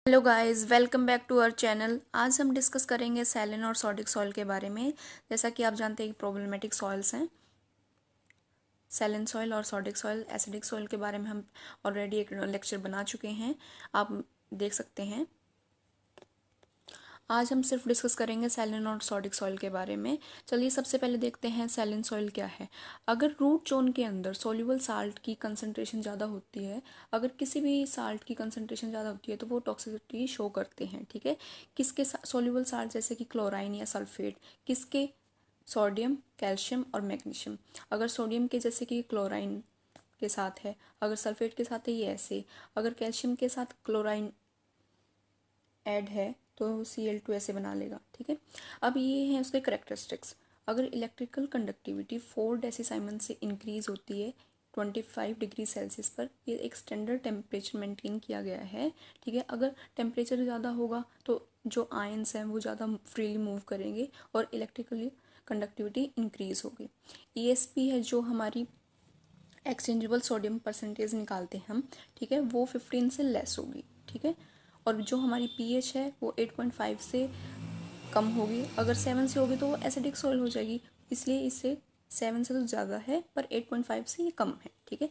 Hello guys, welcome back to our channel. आज हम discuss करेंगे सैलिन और सॉडिक सॉइल के बारे में। जैसा कि आप जानते हैं कि प्रॉब्लमेटिक सॉइल्स हैं सैलिन सॉइल और सॉडिक सॉइल। एसिडिक सॉइल के बारे में हम ऑलरेडी एक लेक्चर बना चुके हैं, आप देख सकते हैं। आज हम सिर्फ डिस्कस करेंगे सैलिन और सॉडिक सॉइल के बारे में। चलिए सबसे पहले देखते हैं सैलिन सॉइल क्या है। अगर रूट जोन के अंदर सोल्यूबल साल्ट की कंसंट्रेशन ज़्यादा होती है, अगर किसी भी साल्ट की कंसंट्रेशन ज़्यादा होती है तो वो टॉक्सिसिटी शो करते हैं। ठीक है, किसके सोल्यूबल साल्ट जैसे कि क्लोराइन या सल्फेट, किसके? सोडियम, कैल्शियम और मैग्नीशियम। अगर सोडियम के जैसे कि क्लोराइन के साथ है, अगर सल्फेट के साथ है ये ऐसे, अगर कैल्शियम के साथ क्लोराइन ऐड है तो Cl2 ऐसे बना लेगा। ठीक है, अब ये हैं उसके करेक्टरिस्टिक्स। अगर इलेक्ट्रिकल कंडक्टिविटी 4 डेसीसाइमन से इंक्रीज होती है 25 डिग्री सेल्सियस पर, ये एक स्टैंडर्ड टेम्परेचर मेंटेन किया गया है। ठीक है, अगर टेम्परेचर ज़्यादा होगा तो जो आयंस हैं वो ज़्यादा फ्रीली मूव करेंगे और इलेक्ट्रिकली कंडक्टिविटी इंक्रीज होगी। ESP है जो हमारी एक्सचेंजेबल सोडियम परसेंटेज निकालते हैं हम, ठीक है, वो 15 से लेस होगी। ठीक है, और जो हमारी pH है वो 8.5 से कम होगी। अगर 7 से होगी तो वो एसिडिक सॉइल हो जाएगी, इसलिए इससे 7 से तो ज़्यादा है पर 8.5 से ये कम है। ठीक है,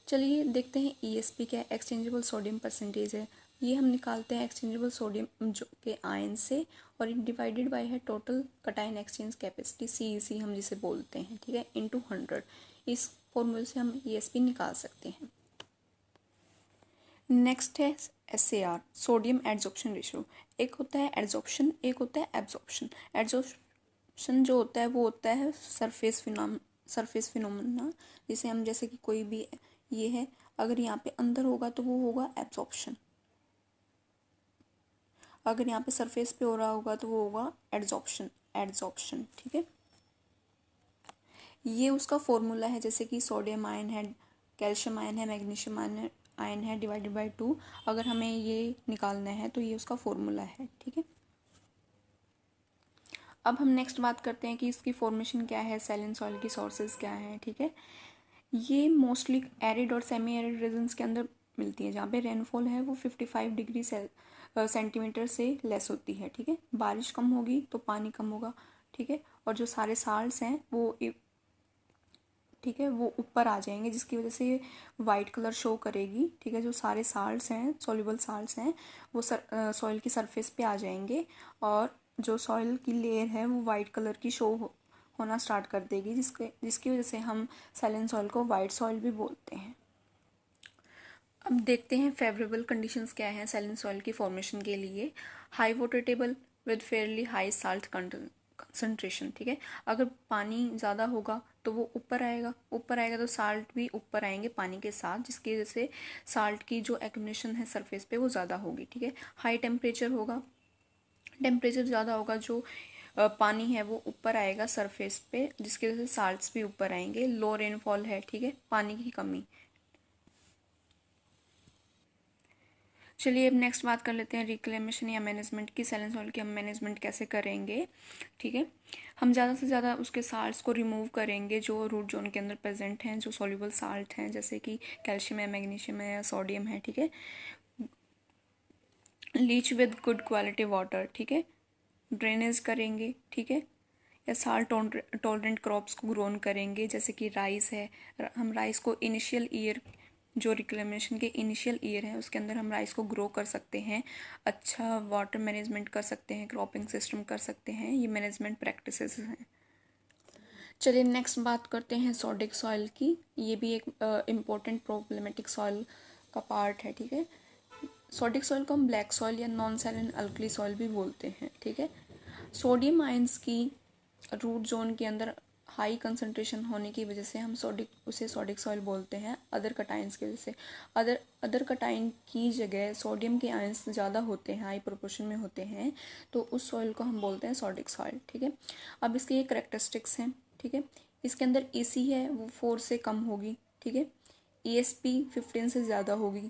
चलिए देखते हैं ESP क्या है। एक्सचेंजेबल सोडियम परसेंटेज है, ये हम निकालते हैं एक्सचेंजेबल सोडियम जो के आयन से, और ये डिवाइडेड बाय है total cation exchange capacity CEC हम जिसे बोलते हैं। ठीक है, इनटू 100। इस फॉर्मूले से हम ESP निकाल सकते हैं। नेक्स्ट है SAR, सोडियम एड्जॉर्प्शन रेशियो। एक होता है एड्जॉर्प्शन, एक होता है एब्जॉर्प्शन। एड्जॉर्प्शन जो होता है वो होता है सरफेस फिनोमेना, जिसे हम जैसे कि कोई भी ये है, अगर यहाँ पे अंदर होगा तो वो होगा एब्जॉर्प्शन, अगर यहाँ पे सरफेस पे हो रहा होगा तो वो होगा एड्जॉर्प्शन। ठीक है, ये उसका फॉर्मूला है, जैसे कि सोडियम आयन है, कैल्शियम आयन है, मैग्नीशियम आयन है, डिवाइडेड बाय 2। अगर हमें ये निकालना है तो ये उसका फॉर्मूला है। ठीक है, अब हम नेक्स्ट बात करते हैं कि इसकी फॉर्मेशन क्या है, सैलिन सॉइल की सोर्सेज क्या है। ठीक है, ये मोस्टली एरिड और सेमी एरिड रीजन्स के अंदर मिलती है, जहाँ पे रेनफॉल है वो 55 डिग्री सेंटीमीटर से लेस होती है। ठीक है, बारिश कम होगी तो पानी कम होगा। ठीक है, और जो सारे साल्ट्स हैं वो ठीक है वो ऊपर आ जाएंगे, जिसकी वजह से ये वाइट कलर शो करेगी। ठीक है, जो सारे साल्ट्स हैं, सॉल्युबल साल्ट्स हैं, वो सॉइल की सरफेस पे आ जाएंगे, और जो सॉइल की लेयर है वो वाइट कलर की होना स्टार्ट कर देगी, जिसकी वजह से हम सैलिन सॉइल को वाइट सॉइल भी बोलते हैं। अब देखते हैं फेवरेबल कंडीशंस क्या हैं सैलिन सॉइल की फॉर्मेशन के लिए। High water table with fairly high salt concentration. ठीक है, अगर पानी ज़्यादा होगा तो वो ऊपर आएगा तो साल्ट भी ऊपर आएंगे पानी के साथ, जिसकी वजह से साल्ट की जो एक्यूमुलेशन है सरफेस पे वो ज़्यादा होगी। ठीक है, हाई टेम्परेचर होगा, टेम्परेचर ज़्यादा होगा, जो पानी है वो ऊपर आएगा सरफेस पे, जिसकी वजह से साल्ट्स भी ऊपर आएंगे। लो रेनफॉल है, ठीक है, पानी की कमी। चलिए अब नेक्स्ट बात कर लेते हैं रिक्लेमेशन या मैनेजमेंट की। सैलिन सॉइल की हम मैनेजमेंट कैसे करेंगे। ठीक है, हम ज़्यादा से ज़्यादा उसके साल्ट्स को रिमूव करेंगे जो रूट जोन के अंदर प्रेजेंट हैं, जो सॉल्युबल साल्ट हैं, जैसे कि कैल्शियम है, मैग्नीशियम है या सोडियम है। ठीक है, leach with good quality water. ठीक है, ड्रेनेज करेंगे। ठीक है, या साल्ट टॉलरेंट क्रॉप्स को ग्रोन करेंगे, जैसे कि राइस है। हम राइस को इनिशियल ईयर, जो रिक्लेमेशन के इनिशियल ईयर है उसके अंदर हम राइस को ग्रो कर सकते हैं, अच्छा वाटर मैनेजमेंट कर सकते हैं, क्रॉपिंग सिस्टम कर सकते हैं। ये मैनेजमेंट प्रैक्टिसेस हैं। चलिए नेक्स्ट बात करते हैं सोडिक सॉइल की। ये भी एक इम्पोर्टेंट प्रॉब्लमेटिक सॉइल का पार्ट है। ठीक है, सोडिक सॉइल को हम ब्लैक सॉइल या नॉन सैलिन अल्कली सॉइल भी बोलते हैं। ठीक है, सोडियम आयंस की रूट जोन के अंदर हाई कंसंट्रेशन होने की वजह से हम उसे सोडिक सॉइल बोलते हैं। अदर कटाइंस की वजह से, अदर कटाइन की जगह सोडियम के आयंस ज़्यादा होते हैं, हाई प्रोपोर्शन में होते हैं, तो उस सॉइल को हम बोलते हैं सोडिक सॉइल। ठीक है, अब इसके ये करेक्टरिस्टिक्स हैं। ठीक है, इसके अंदर EC है वो 4 से कम होगी। ठीक है, ESP 15 से ज़्यादा होगी।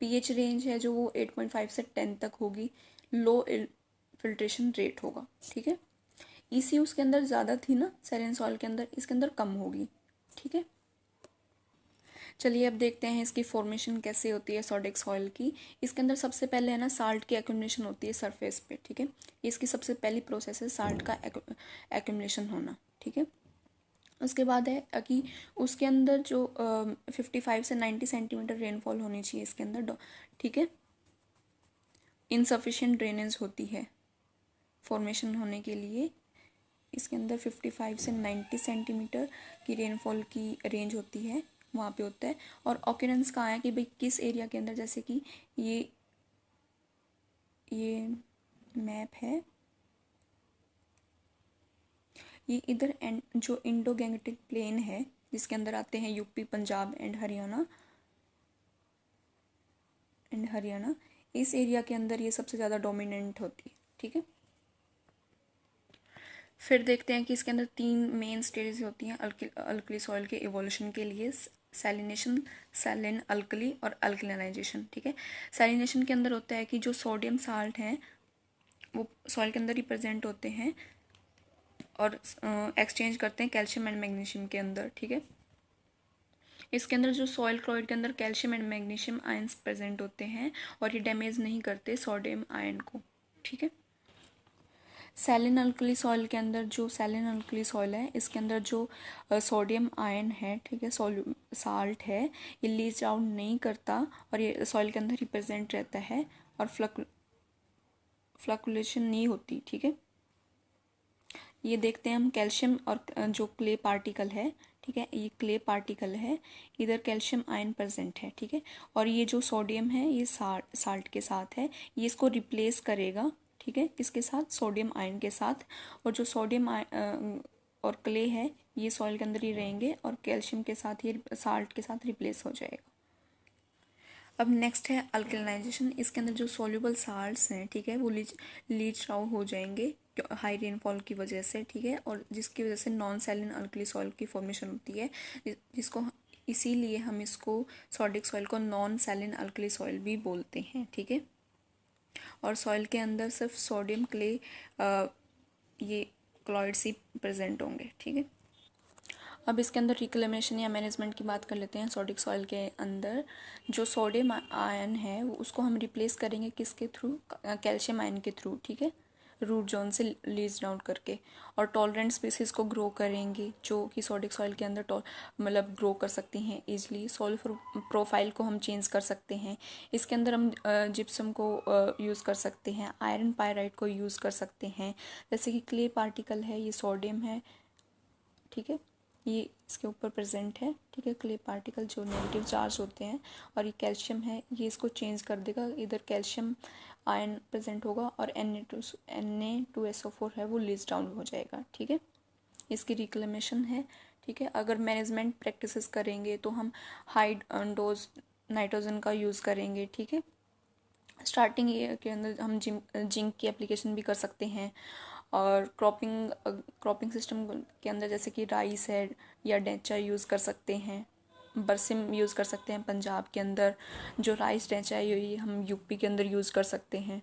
pH रेंज है जो वो 8.5 से 10 तक होगी। लो फिल्ट्रेशन रेट होगा। ठीक है, EC उसके अंदर ज़्यादा थी ना सैलिन सॉइल के अंदर, इसके अंदर कम होगी। ठीक है, चलिए अब देखते हैं इसकी फॉर्मेशन कैसे होती है सोडिक सॉइल की। इसके अंदर सबसे पहले है ना साल्ट की एक्यूमुलेशन होती है सरफेस पे, ठीक है। इसकी सबसे पहली प्रोसेस है साल्ट का एक्यूमुलेशन होना, ठीक है। उसके बाद है कि उसके अंदर जो 55 से 90 सेंटीमीटर रेनफॉल होनी चाहिए इसके अंदर, ठीक है। इनसफिशिएंट ड्रेनेज होती है फॉर्मेशन होने के लिए। इसके अंदर 55 से 90 सेंटीमीटर की रेनफॉल की रेंज होती है, वहाँ पे होता है। और ऑक्यूरेंस कहाँ है कि भाई किस एरिया के अंदर, जैसे कि ये मैप है, ये इधर जो इंडो गैंगटिक प्लेन है जिसके अंदर आते हैं यूपी, पंजाब एंड हरियाणा, इस एरिया के अंदर ये सबसे ज़्यादा डोमिनेंट होती है, ठीक है। फिर देखते हैं कि इसके अंदर 3 मेन स्टेजेस होती हैं अल्कली सॉइल के इवोल्यूशन के लिए, सैलिनेशन, सैलिन अल्कली और अल्कलिनाइजेशन, ठीक है। सैलिनेशन के अंदर होता है कि जो सोडियम साल्ट हैं वो सॉइल के अंदर रिप्रेजेंट होते हैं और एक्सचेंज करते हैं कैल्शियम एंड मैग्नीशियम के अंदर, ठीक है। इसके अंदर जो सॉइल क्लोराइड के अंदर calcium and magnesium ions present होते हैं और ये डैमेज नहीं करते सोडियम आयन को, ठीक है। सैलिन अल्कली सॉइल के अंदर जो सैलिन अल्कली सॉइल है इसके अंदर जो सोडियम आयन है, ठीक है, साल्ट है, ये लीच आउट नहीं करता और ये सॉइल के अंदर रिप्रेजेंट रहता है और फ्लक्चुएशन नहीं होती, ठीक है। ये देखते हैं हम कैल्शियम और जो क्ले पार्टिकल है, ठीक है, ये क्ले पार्टिकल है, इधर कैल्शियम आयन प्रेजेंट है, ठीक है। और ये जो सोडियम है ये साल्ट के साथ है, ये इसको रिप्लेस करेगा, ठीक है, किसके साथ, सोडियम आयन के साथ। और जो सोडियम और क्ले है ये सॉइल के अंदर ही रहेंगे और कैल्शियम के साथ ये साल्ट के साथ रिप्लेस हो जाएगा। अब नेक्स्ट है अल्कलिनाइजेशन। इसके अंदर जो सॉल्युबल साल्ट्स हैं, ठीक है, वो लीच आउट हो जाएंगे हाई रेनफॉल की वजह से, ठीक है, और जिसकी वजह से नॉन सैलिन अल्कली सॉइल की फॉर्मेशन होती है, जिसको इसीलिए हम इसको सोडिक सॉइल को नॉन सैलिन अल्कली सॉइल भी बोलते हैं, ठीक है। और सॉइल के अंदर सिर्फ सोडियम क्ले ये क्लॉइड्स ही प्रेजेंट होंगे, ठीक है। अब इसके अंदर रिक्लेमेशन या मैनेजमेंट की बात कर लेते हैं। सोडिक सॉइल के अंदर जो सोडियम आयन है वो उसको हम रिप्लेस करेंगे किसके थ्रू, कैल्शियम आयन के थ्रू, ठीक है, रूट जोन से लीज डाउन करके। और टॉलरेंट स्पीसीज को ग्रो करेंगे जो कि सोडिक सॉइल के अंदर मतलब ग्रो कर सकती हैं ईजिली। सॉइल प्रोफाइल को हम चेंज कर सकते हैं। इसके अंदर हम जिप्सम को यूज़ कर सकते हैं, आयरन पायराइट को यूज़ कर सकते हैं। जैसे कि क्ले पार्टिकल है, ये सोडियम है, ठीक है, ये इसके ऊपर प्रेजेंट है, ठीक है, क्ले पार्टिकल जो नेगेटिव चार्ज होते हैं। और ये कैल्शियम है, ये इसको चेंज कर देगा, इधर कैल्शियम आयन प्रेजेंट होगा और Na2SO4 है वो लीच डाउन हो जाएगा, ठीक है। इसकी रिक्लेमेशन है, ठीक है। अगर मैनेजमेंट प्रैक्टिसेस करेंगे तो हम हाई डोज नाइट्रोजन का यूज़ करेंगे, ठीक है। स्टार्टिंग ईयर के अंदर हम जिंक की एप्लीकेशन भी कर सकते हैं। और क्रॉपिंग सिस्टम के अंदर जैसे कि राइस है या डेंचा यूज़ कर सकते हैं, बरसिम यूज़ कर सकते हैं पंजाब के अंदर, जो राइस डेंचा है ये हम यूपी के अंदर यूज़ कर सकते हैं।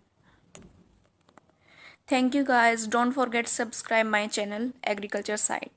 Thank you guys, don't forget subscribe my channel agriculture site.